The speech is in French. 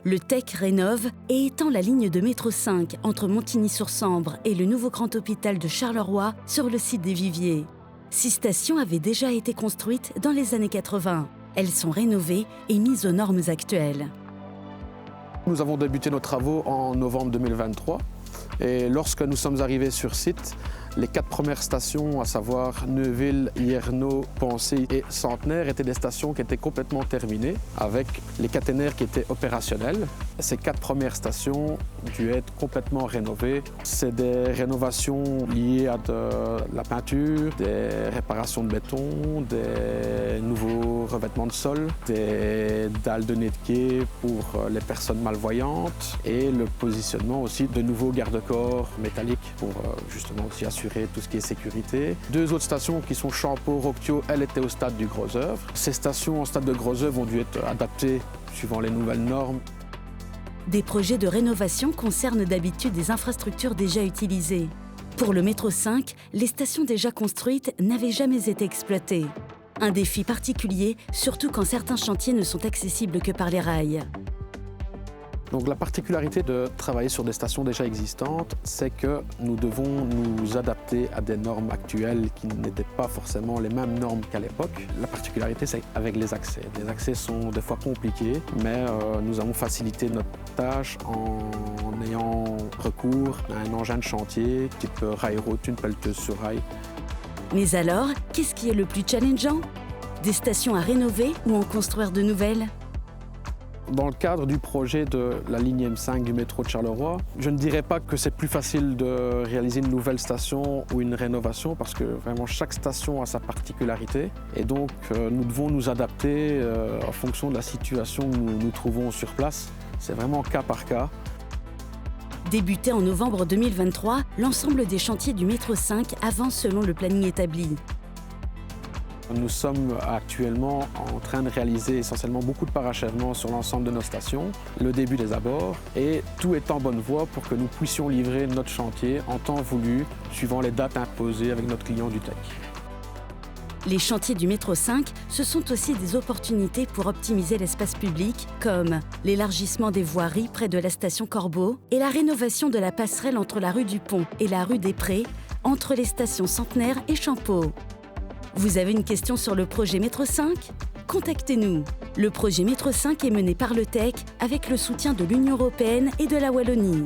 Le TEC rénove et étend la ligne de métro 5 entre Montigny-sur-Sambre et le nouveau grand hôpital de Charleroi sur le site des Viviers. 6 stations avaient déjà été construites dans les années 80. Elles sont rénovées et mises aux normes actuelles. Nous avons débuté nos travaux en novembre 2023 et lorsque nous sommes arrivés sur site, les 4 premières stations, à savoir Neuville, Hiernaut, Pensée et Centenaire, étaient des stations qui étaient complètement terminées avec les caténaires qui étaient opérationnels. Ces 4 premières stations ont dû être complètement rénovées. C'est des rénovations liées à de la peinture, des réparations de béton, des nouveaux revêtements de sol, des dalles de nez de quai pour les personnes malvoyantes et le positionnement aussi de nouveaux garde-corps métalliques pour justement aussi assurer tout ce qui est sécurité. 2 autres stations qui sont Champeau, Roctio, elles étaient au stade du gros œuvre. Ces stations en stade de gros œuvre ont dû être adaptées suivant les nouvelles normes. Des projets de rénovation concernent d'habitude des infrastructures déjà utilisées. Pour le métro 5, les stations déjà construites n'avaient jamais été exploitées. Un défi particulier, surtout quand certains chantiers ne sont accessibles que par les rails. Donc la particularité de travailler sur des stations déjà existantes, c'est que nous devons nous adapter à des normes actuelles qui n'étaient pas forcément les mêmes normes qu'à l'époque. La particularité, c'est avec les accès. Les accès sont des fois compliqués, mais nous avons facilité notre tâche en ayant recours à un engin de chantier type rail route, une pelleteuse sur rail. Mais alors, qu'est-ce qui est le plus challengeant? Des stations à rénover ou en construire de nouvelles? Dans le cadre du projet de la ligne M5 du métro de Charleroi, je ne dirais pas que c'est plus facile de réaliser une nouvelle station ou une rénovation parce que vraiment chaque station a sa particularité et donc nous devons nous adapter en fonction de la situation que nous nous trouvons sur place. C'est vraiment cas par cas. Débuté en novembre 2023, l'ensemble des chantiers du métro 5 avance selon le planning établi. Nous sommes actuellement en train de réaliser essentiellement beaucoup de parachèvements sur l'ensemble de nos stations, le début des abords, et tout est en bonne voie pour que nous puissions livrer notre chantier en temps voulu, suivant les dates imposées avec notre client du TEC. Les chantiers du métro 5, ce sont aussi des opportunités pour optimiser l'espace public, comme l'élargissement des voiries près de la station Corbeau et la rénovation de la passerelle entre la rue du Pont et la rue des Prés, entre les stations Centenaire et Champeau. Vous avez une question sur le projet Métro 5? Contactez-nous. Le projet Métro 5 est mené par le TEC avec le soutien de l'Union européenne et de la Wallonie.